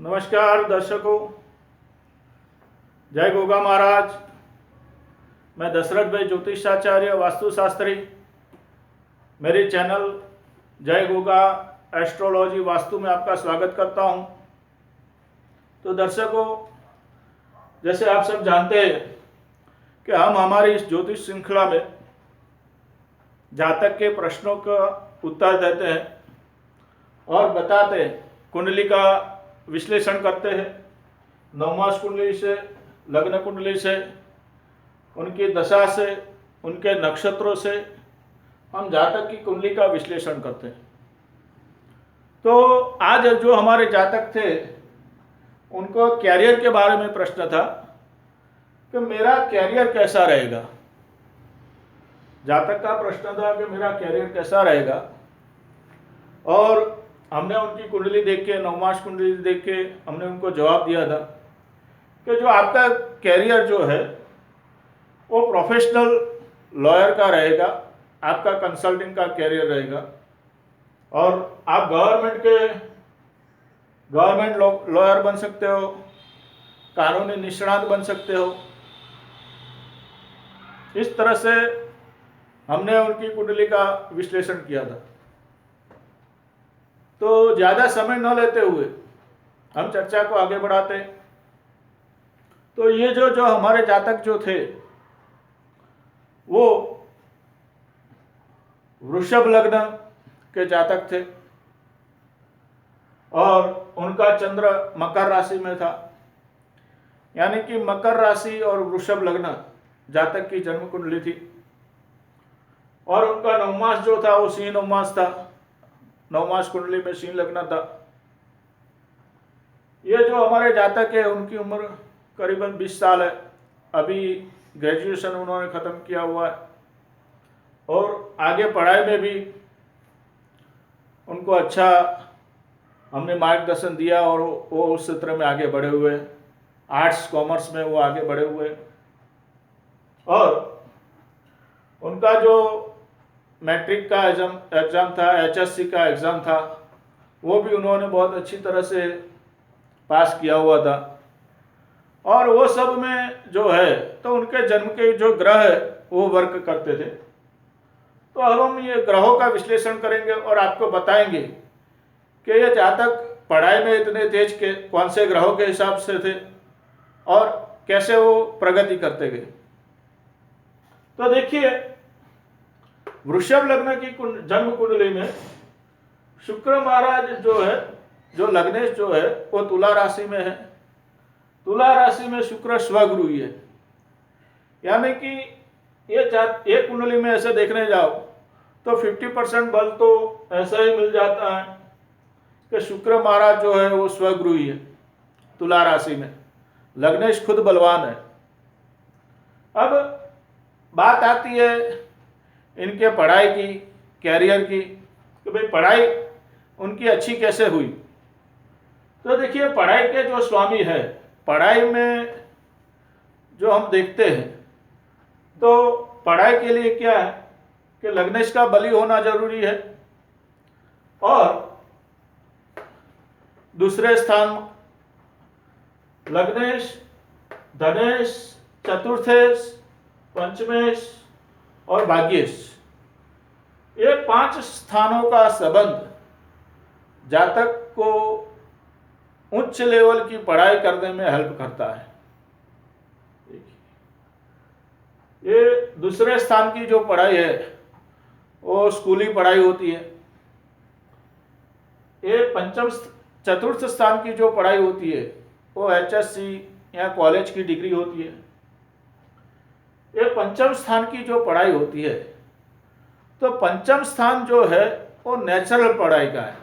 नमस्कार दर्शकों, जय गोगा महाराज। मैं दशरथ भाई ज्योतिषाचार्य वास्तुशास्त्री, मेरे चैनल जय गोगा एस्ट्रोलॉजी वास्तु में आपका स्वागत करता हूं। तो दर्शकों, जैसे आप सब जानते हैं कि हम हमारी इस ज्योतिष श्रृंखला में जातक के प्रश्नों का उत्तर देते हैं और बताते हैं, कुंडली का विश्लेषण करते हैं। नवमास कुंडली से, लग्न कुंडली से, उनकी दशा से, उनके नक्षत्रों से हम जातक की कुंडली का विश्लेषण करते हैं। तो आज जो हमारे जातक थे, उनको कैरियर के बारे में प्रश्न था कि मेरा कैरियर कैसा रहेगा। जातक का प्रश्न था कि मेरा कैरियर कैसा रहेगा, और हमने उनकी कुंडली देख के, नवमास कुंडली देख के हमने उनको जवाब दिया था कि जो आपका कैरियर जो है वो प्रोफेशनल लॉयर का रहेगा, आपका कंसल्टिंग का कैरियर रहेगा, और आप गवर्नमेंट लॉयर बन सकते हो, कानूनी निष्णात बन सकते हो। इस तरह से हमने उनकी कुंडली का विश्लेषण किया था। तो ज़्यादा समय न लेते हुए हम चर्चा को आगे बढ़ाते हैं। तो ये जो हमारे जातक जो थे, वो वृषभ लग्न के जातक थे और उनका चंद्र मकर राशि में था। यानी कि मकर राशि और वृषभ लग्न जातक की जन्म कुंडली थी। और उनका नवमास जो था वो सिंह नवमास था, नवमास कुंडली में सिंह लग्न था। ये जो हमारे जातक है, उनकी उम्र करीबन 20 साल है। अभी ग्रेजुएशन उन्होंने ख़त्म किया हुआ है और आगे पढ़ाई में भी उनको अच्छा हमने मार्गदर्शन दिया और वो उस क्षेत्र में आगे बढ़े हुए, आर्ट्स कॉमर्स में वो आगे बढ़े हुए। और उनका जो मैट्रिक का एग्ज़ाम था, HSC का एग्ज़ाम था, वो भी उन्होंने बहुत अच्छी तरह से पास किया हुआ था। और वो सब में जो है, तो उनके जन्म के जो ग्रह है वो वर्क करते थे। तो अब हम ये ग्रहों का विश्लेषण करेंगे और आपको बताएंगे कि ये जातक पढ़ाई में इतने तेज के कौन से ग्रहों के हिसाब से थे और कैसे वो प्रगति करते गए। तो देखिए, वृषभ लग्न की जन्म कुंडली में शुक्र महाराज जो है, जो लग्नेश जो है, वो तुला राशि में है। तुला राशि में शुक्र स्वगुरु है। यानी कि ये कुंडली में ऐसे देखने जाओ तो 50% बल तो ऐसा ही मिल जाता है कि शुक्र महाराज जो है वो स्वगुरु है तुला राशि में। लग्नेश खुद बलवान है। अब बात आती है इनके पढ़ाई की, कैरियर की, कि भाई पढ़ाई उनकी अच्छी कैसे हुई। तो देखिए, पढ़ाई के जो स्वामी है, पढ़ाई में जो हम देखते हैं, तो पढ़ाई के लिए क्या है कि लग्नेश का बली होना जरूरी है। और दूसरे स्थान लग्नेश, धनेश, चतुर्थेश, पंचमेश और भाग्येश, ये 5 स्थानों का संबंध जातक को उच्च लेवल की पढ़ाई करने में हेल्प करता है। ये दूसरे स्थान की जो पढ़ाई है वो स्कूली पढ़ाई होती है। ये चतुर्थ स्थान की जो पढ़ाई होती है वो HSC या कॉलेज की डिग्री होती है। ये पंचम स्थान की जो पढ़ाई होती है, तो पंचम स्थान जो है वो नेचुरल पढ़ाई का है।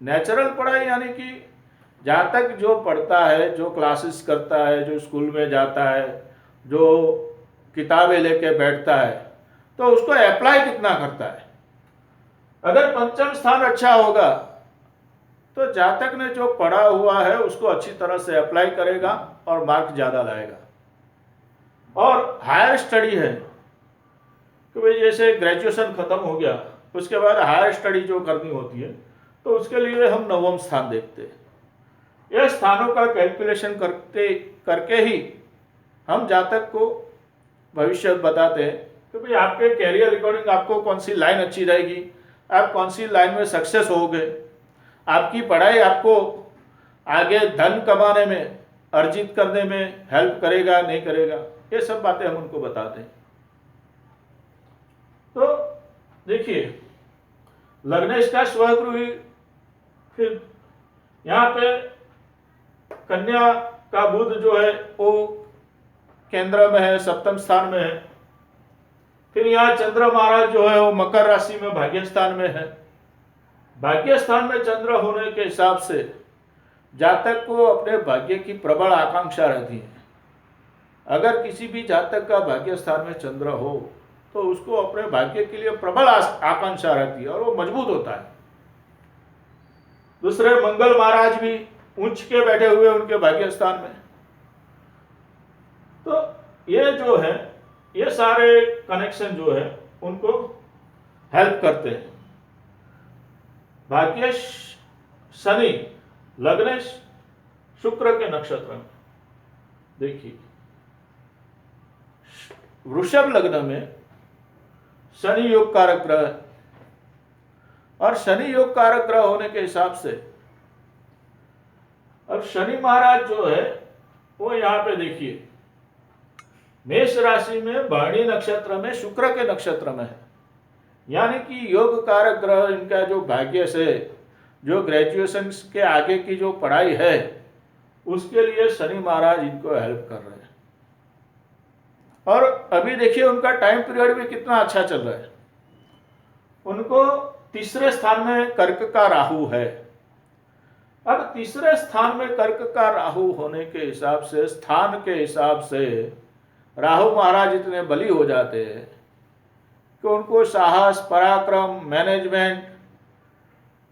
नेचुरल पढ़ाई यानी कि जातक जो पढ़ता है, जो क्लासेस करता है, जो स्कूल में जाता है, जो किताबें लेके बैठता है, तो उसको अप्लाई कितना करता है। अगर पंचम स्थान अच्छा होगा तो जातक ने जो पढ़ा हुआ है उसको अच्छी तरह से अप्लाई करेगा और मार्क ज़्यादा लाएगा। और हायर स्टडी है कि भाई जैसे ग्रेजुएशन ख़त्म हो गया, उसके बाद हायर स्टडी जो करनी होती है, तो उसके लिए हम नवम स्थान देखते हैं। ये स्थानों का कैलकुलेशन करके ही हम जातक को भविष्य बताते हैं कि भाई आपके कैरियर रिकॉर्डिंग आपको कौन सी लाइन अच्छी रहेगी, आप कौन सी लाइन में सक्सेस होगे, आपकी पढ़ाई आपको आगे धन कमाने में, अर्जित करने में हेल्प करेगा नहीं करेगा, ये सब बातें हम उनको बताते हैं। तो देखिए लग्नेश का स्वगृही, फिर यहाँ पे कन्या का बुध जो है वो केंद्र में है, सप्तम स्थान में है। फिर यहाँ चंद्र महाराज जो है वो मकर राशि में भाग्य स्थान में है। भाग्य स्थान में चंद्र होने के हिसाब से जातक को अपने भाग्य की प्रबल आकांक्षा रहती है। अगर किसी भी जातक का भाग्य स्थान में चंद्र हो तो उसको अपने भाग्य के लिए प्रबल आकांक्षा रहती है और वो मजबूत होता है। दूसरे मंगल महाराज भी उच्च के बैठे हुए उनके भाग्य स्थान में। तो ये जो है, ये सारे कनेक्शन जो है उनको हेल्प करते हैं। भाग्य शनि लग्नेश शुक्र के नक्षत्र में, देखिए वृषभ लग्न में शनि योग कारक ग्रह है, और शनि योग कारक ग्रह होने के हिसाब से अब शनि महाराज जो है वो यहाँ पे देखिए मेष राशि में भरणी नक्षत्र में शुक्र के नक्षत्र में है। यानी कि योग कारक ग्रह इनका जो भाग्य से जो ग्रेजुएशन के आगे की जो पढ़ाई है उसके लिए शनि महाराज इनको हेल्प कर रहे हैं। और अभी देखिए उनका टाइम पीरियड भी कितना अच्छा चल रहा है। उनको तीसरे स्थान में कर्क का राहु है। अब तीसरे स्थान में कर्क का राहु होने के हिसाब से, स्थान के हिसाब से राहु महाराज इतने बली हो जाते हैं कि उनको साहस, पराक्रम, मैनेजमेंट,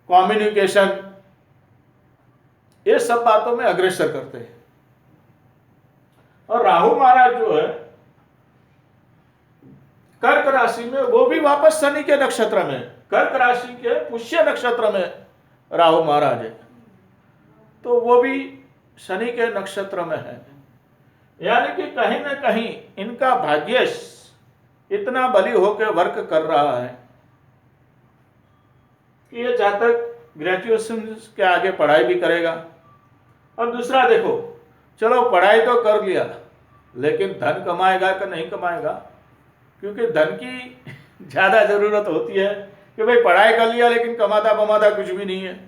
कम्युनिकेशन, ये सब बातों में अग्रसर करते हैं। और राहु महाराज जो है कर्क राशि में, वो भी वापस शनि के नक्षत्र में, कर्क राशि के पुष्य नक्षत्र में राहु महाराज है, तो वो भी शनि के नक्षत्र में है। यानी कि कहीं ना कहीं इनका भाग्य इतना बली होकर वर्क कर रहा है कि ये जातक ग्रेजुएशन के आगे पढ़ाई भी करेगा। और दूसरा देखो, चलो पढ़ाई तो कर लिया लेकिन धन कमाएगा कि नहीं कमाएगा, क्योंकि धन की ज़्यादा ज़रूरत होती है कि भाई पढ़ाई कर लिया लेकिन कमाता बमाता कुछ भी नहीं है,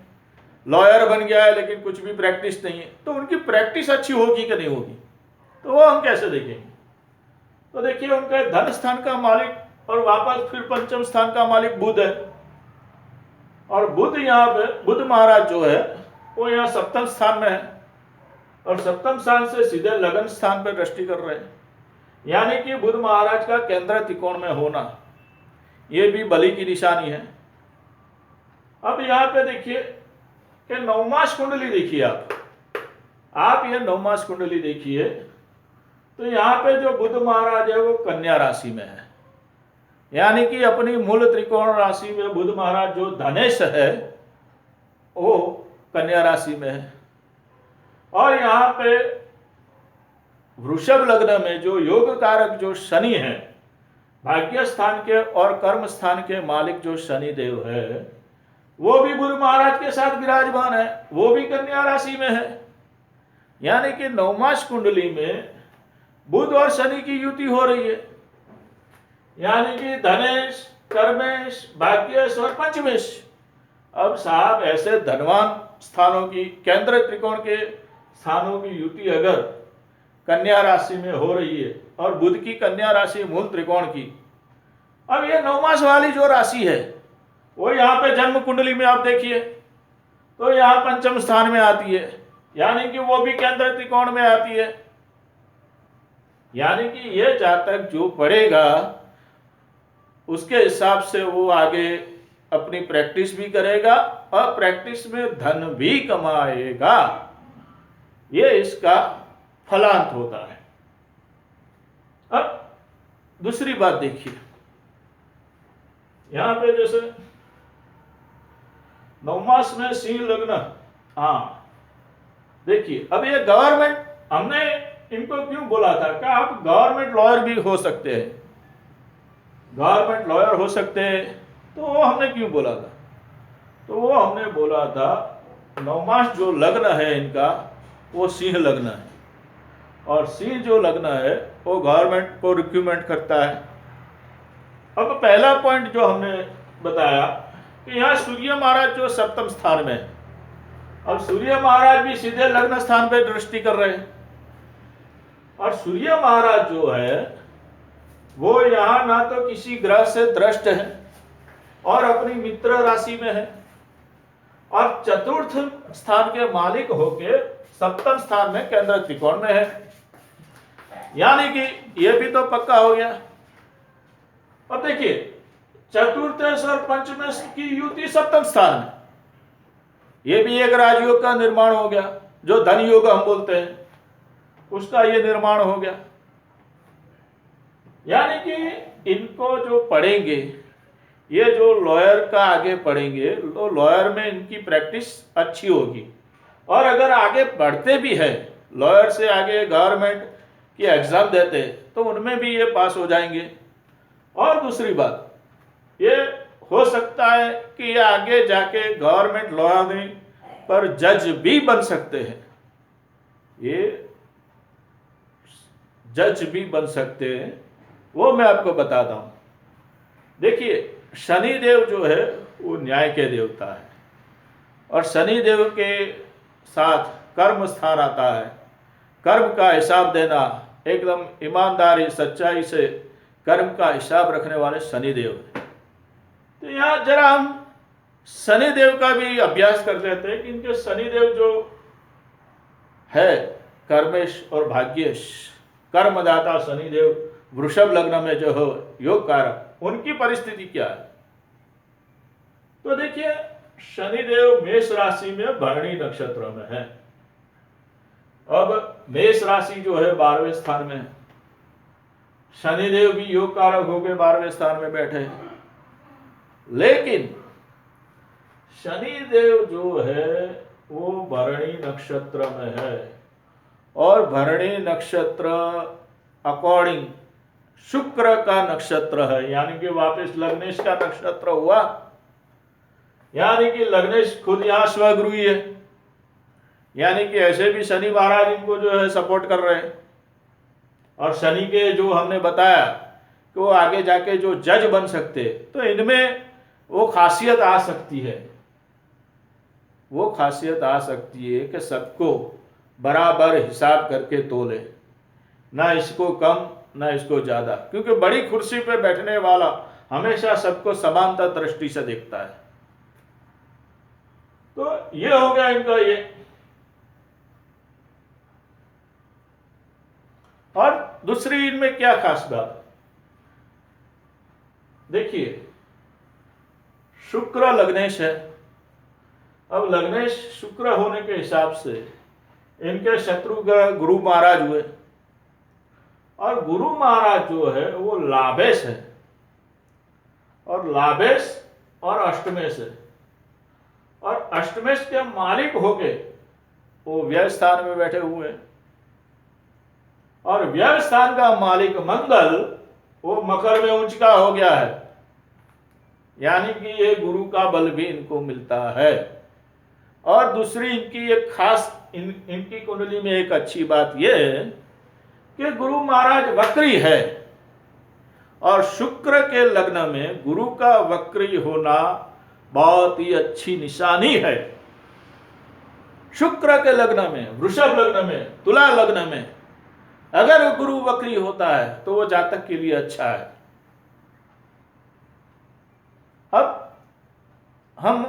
लॉयर बन गया है लेकिन कुछ भी प्रैक्टिस नहीं है, तो उनकी प्रैक्टिस अच्छी होगी कि नहीं होगी, तो वो हम कैसे देखेंगे। तो देखिए उनका धन स्थान का मालिक और वापस फिर पंचम स्थान का मालिक बुध है, और बुध यहाँ पे, बुध महाराज जो है वो यहाँ सप्तम स्थान में है, और सप्तम स्थान से सीधे लगन स्थान पर दृष्टि कर रहे हैं। यानी कि बुध महाराज का केंद्र त्रिकोण में होना ये भी बली की निशानी है। अब यहाँ पे देखिए कि नवमास कुंडली देखिए, आप ये नवमास कुंडली देखिए, तो यहाँ पे जो बुध महाराज है वो कन्या राशि में है। यानी कि अपनी मूल त्रिकोण राशि में बुध महाराज जो धनेश है वो कन्या राशि में है। और यहाँ पे वृषभ लग्न में जो योग कारक जो शनि है, भाग्य स्थान के और कर्म स्थान के मालिक जो शनि देव है, वो भी बुध महाराज के साथ विराजमान है, वो भी कन्या राशि में है। यानी कि नवमास कुंडली में बुध और शनि की युति हो रही है। यानी कि धनेश, कर्मेश, भाग्येश और पंचमेश। अब साहब ऐसे धनवान स्थानों की, केंद्र त्रिकोण के स्थानों की युति अगर कन्या राशि में हो रही है, और बुध की कन्या राशि मूल त्रिकोण की, अब ये नवमास वाली जो राशि है वो यहाँ पे जन्म कुंडली में आप देखिए तो यहाँ पंचम स्थान में आती है, यानी कि वो भी केंद्र त्रिकोण में आती है। यानी कि ये जातक जो पढ़ेगा उसके हिसाब से वो आगे अपनी प्रैक्टिस भी करेगा और प्रैक्टिस में धन भी कमाएगा, ये इसका फलांत होता है। अब दूसरी बात देखिए, यहां पे जैसे नवमास में सिंह लग्न, हाँ देखिए अब ये गवर्नमेंट, हमने इनको क्यों बोला था कि आप गवर्नमेंट लॉयर भी हो सकते हैं, गवर्नमेंट लॉयर हो सकते हैं, तो वो हमने क्यों बोला था? तो वो हमने बोला था नवमास जो लग्न है इनका वो सिंह लग्न है, और सिंह जो लग्न है वो गवर्नमेंट को रिक्रूटमेंट करता है। अब पहला पॉइंट जो हमने बताया कि यहाँ सूर्य महाराज जो सप्तम स्थान में है, अब सूर्य महाराज भी सीधे लग्न स्थान पे दृष्टि कर रहे हैं, और सूर्य महाराज जो है वो यहाँ ना तो किसी ग्रह से दृष्ट है और अपनी मित्र राशि में है, और चतुर्थ स्थान के मालिक होके सप्तम स्थान में केंद्र त्रिकोण में है, यानी कि ये भी तो पक्का हो गया। अब देखिए चतुर्थेश और पंचमेश की युति सप्तम स्थान में, ये भी एक राजयोग का निर्माण हो गया, जो धन योग हम बोलते हैं उसका ये निर्माण हो गया। यानी कि इनको जो पढ़ेंगे, ये जो लॉयर का आगे पढ़ेंगे तो लॉयर में इनकी प्रैक्टिस अच्छी होगी, और अगर आगे बढ़ते भी है लॉयर से आगे गवर्नमेंट की एग्जाम देते तो उनमें भी ये पास हो जाएंगे। और दूसरी बात ये हो सकता है कि ये आगे जाके गवर्नमेंट लॉयर पर जज भी बन सकते हैं, ये जज भी बन सकते हैं, वो मैं आपको बताता हूँ। देखिए शनि देव जो है वो न्याय के देवता है, और शनि देव के साथ कर्म स्थान आता है, कर्म का हिसाब देना, एकदम ईमानदारी सच्चाई से कर्म का हिसाब रखने वाले शनि देव हैं। तो यहाँ जरा हम शनि देव का भी अभ्यास कर लेते हैं कि इनके शनि देव जो है कर्मेश और भाग्येश, कर्मदाता शनि देव वृषभ लग्न में जो हो योग कारक, उनकी परिस्थिति क्या है। तो देखिए शनिदेव मेष राशि में भरणी नक्षत्र में है। अब मेष राशि जो है 12वें स्थान में है, शनिदेव भी योग कारक होकर 12वें स्थान में बैठे, लेकिन शनिदेव जो है वो भरणी नक्षत्र में है, और भरणी नक्षत्र अकॉर्डिंग शुक्र का नक्षत्र है, यानी कि वापस लग्नेश का नक्षत्र हुआ, यानी कि लग्नेश खुद यहां स्वगुरु है, यानी कि ऐसे भी शनि महाराज इनको जो है सपोर्ट कर रहे हैं। और शनि के जो हमने बताया कि वो आगे जाके जो जज बन सकते, तो इनमें वो खासियत आ सकती है, वो खासियत आ सकती है कि सबको बराबर हिसाब करके तोले, ना इसको कम ना इसको ज्यादा, क्योंकि बड़ी कुर्सी पे बैठने वाला हमेशा सबको समानता दृष्टि से देखता है। तो ये हो गया इनका ये। और दूसरी इनमें क्या खास बात, देखिए शुक्र लग्नेश है। अब लग्नेश शुक्र होने के हिसाब से इनके शत्रु ग्रह गुरु महाराज हुए, और गुरु महाराज जो है वो लाभेश है, और लाभेश और अष्टमेश है, और अष्टमेश के मालिक होके वो व्यय स्थान में बैठे हुए हैं, और व्यय स्थान का मालिक मंगल वो मकर में उच्च का हो गया है, यानी कि ये गुरु का बल भी इनको मिलता है। और दूसरी इनकी एक खास इनकी कुंडली में एक अच्छी बात यह है कि गुरु महाराज वक्री है, और शुक्र के लग्न में गुरु का वक्री होना बहुत ही अच्छी निशानी है। शुक्र के लग्न में, वृषभ लग्न में, तुला लग्न में अगर गुरु वक्री होता है तो वो जातक के लिए अच्छा है। अब हम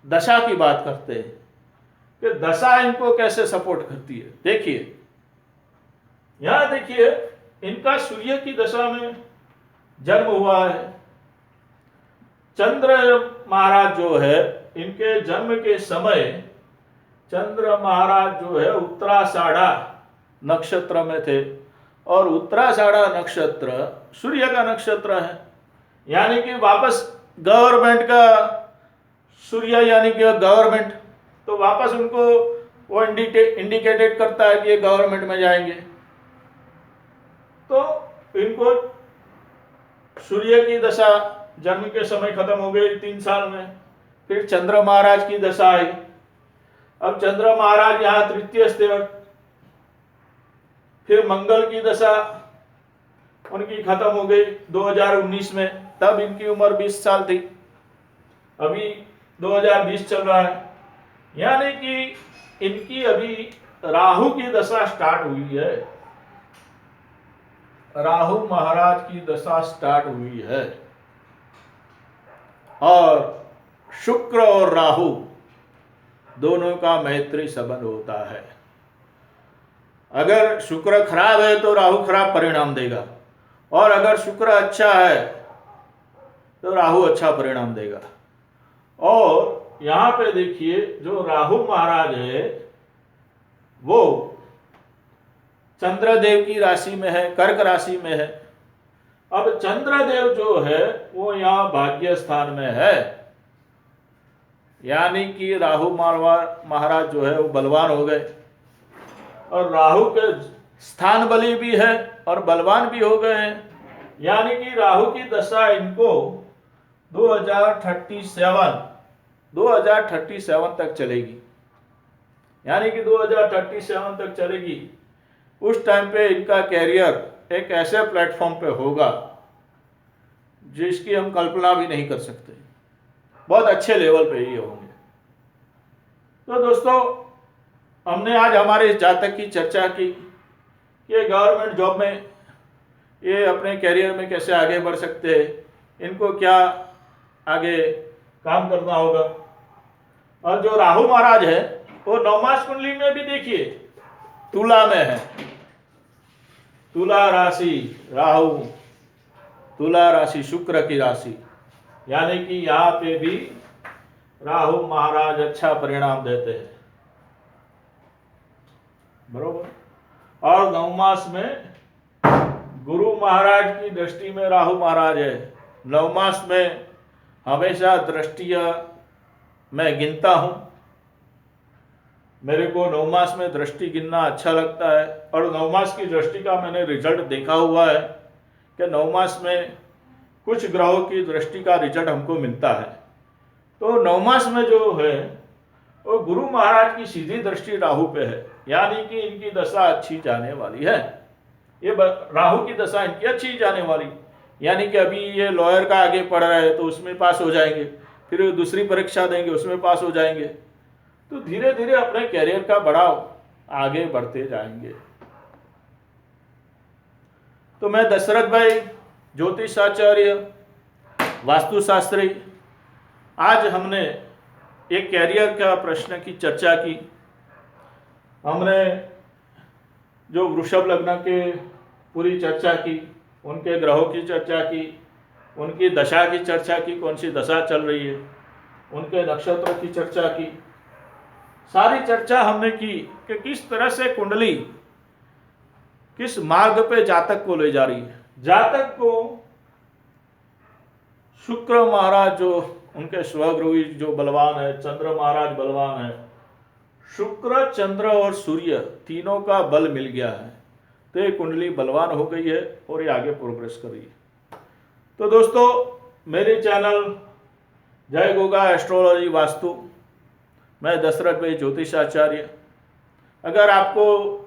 दशा की बात करते हैं कि दशा इनको कैसे सपोर्ट करती है। देखिए यहां देखिए इनका सूर्य की दशा में जन्म हुआ है, चंद्र महाराज जो है इनके जन्म के समय चंद्र महाराज जो है उत्तराषाढ़ा नक्षत्र में थे, और उत्तराषाढ़ा नक्षत्र सूर्य का नक्षत्र है, यानी कि वापस गवर्नमेंट का सूर्य, यानी कि गवर्नमेंट, तो वापस उनको वो इंडिकेटेड करता है कि ये गवर्नमेंट में जाएंगे। तो इनको सूर्य की दशा जन्म के समय खत्म हो गई 3 साल में। फिर चंद्र महाराज की दशा आई। अब चंद्र महाराज यहाँ तृतीय स्थिर। फिर मंगल की दशा उनकी खत्म हो गई 2019 में, तब इनकी उम्र 20 साल थी। अभी 2020 चल रहा है, यानी कि इनकी अभी राहु की दशा स्टार्ट हुई है। राहु महाराज की दशा स्टार्ट हुई है। और शुक्र और राहु दोनों का मैत्री संबंध होता है। अगर शुक्र खराब है तो राहु खराब परिणाम देगा, और अगर शुक्र अच्छा है तो राहु अच्छा परिणाम देगा। और यहां पे देखिए, जो राहु महाराज है वो चंद्रदेव की राशि में है, कर्क राशि में है। अब चंद्रदेव जो है वो यहां भाग्य स्थान में है, यानी कि राहु महाराज जो है वो बलवान हो गए, और राहु के स्थान बली भी है और बलवान भी हो गए हैं। यानी कि राहु की दशा इनको 2037 तक चलेगी, यानी कि 2037 तक चलेगी। उस टाइम पे इनका कैरियर एक ऐसे प्लेटफॉर्म पे होगा जिसकी हम कल्पना भी नहीं कर सकते। बहुत अच्छे लेवल पे ये होंगे। तो दोस्तों, हमने आज हमारे इस जातक की चर्चा की कि गवर्नमेंट जॉब में ये अपने कैरियर में कैसे आगे बढ़ सकते हैं, इनको क्या आगे काम करना होगा। और जो राहु महाराज है वो नवमास कुंडली में भी देखिए तुला में है। तुला राशि राहु, तुला राशि शुक्र की राशि, यानी कि यहाँ पे भी राहु महाराज अच्छा परिणाम देते हैं, बरोबर। और नवमास में गुरु महाराज की दृष्टि में राहु महाराज है। नवमास में हमेशा दृष्टियां मैं गिनता हूं, मेरे को नवमास में दृष्टि गिनना अच्छा लगता है। और नवमास की दृष्टि का मैंने रिजल्ट देखा हुआ है कि नवमास में कुछ ग्रहों की दृष्टि का रिजल्ट हमको मिलता है। तो नवमास में जो है वो गुरु महाराज की सीधी दृष्टि राहु पे है, यानी कि इनकी दशा अच्छी जाने वाली है। ये राहु की दशा इनकी अच्छी जाने वाली, यानी कि अभी ये लॉयर का आगे पढ़ रहे हैं तो उसमें पास हो जाएंगे, फिर दूसरी परीक्षा देंगे उसमें पास हो जाएंगे। तो धीरे धीरे अपने कैरियर का बढ़ाव आगे बढ़ते जाएंगे। तो मैं दशरथ भाई, ज्योतिषाचार्य, वास्तुशास्त्री, आज हमने एक कैरियर का प्रश्न की चर्चा की। हमने जो वृषभ लग्न के पूरी चर्चा की, उनके ग्रहों की चर्चा की, उनकी दशा की चर्चा की, कौन सी दशा चल रही है, उनके नक्षत्रों की चर्चा की। सारी चर्चा हमने की कि किस तरह से कुंडली किस मार्ग पे जातक को ले जा रही है। जातक को शुक्र महाराज जो उनके स्वगृही जो बलवान है, चंद्र महाराज बलवान है, शुक्र, चंद्र और सूर्य तीनों का बल मिल गया है, तो ये कुंडली बलवान हो गई है और ये आगे प्रोग्रेस कर रही है। तो दोस्तों, मेरे चैनल जय गोगा एस्ट्रोलॉजी वास्तु, मैं दशरथ भाई ज्योतिषाचार्य, अगर आपको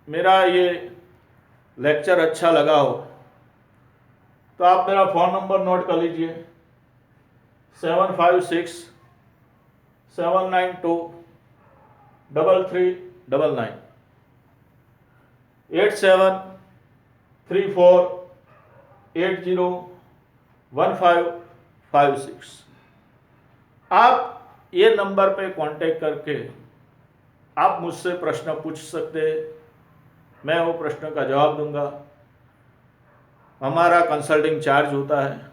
मेरा ये लेक्चर अच्छा लगा हो तो आप मेरा फ़ोन नंबर नोट कर लीजिए 7567923399 8734801556। आप ये नंबर पे कांटेक्ट करके आप मुझसे प्रश्न पूछ सकते हैं, मैं वो प्रश्न का जवाब दूंगा। हमारा कंसल्टिंग चार्ज होता है,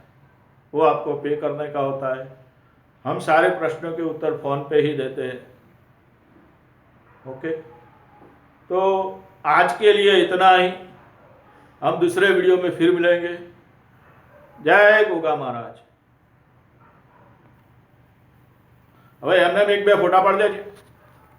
वो आपको पे करने का होता है। हम सारे प्रश्नों के उत्तर फ़ोन पे ही देते हैं। ओके, तो आज के लिए इतना ही। हम दूसरे वीडियो में फिर मिलेंगे। जय गोगा महाराज। હવે એમને એક બે ફોટા પાડી દેજો।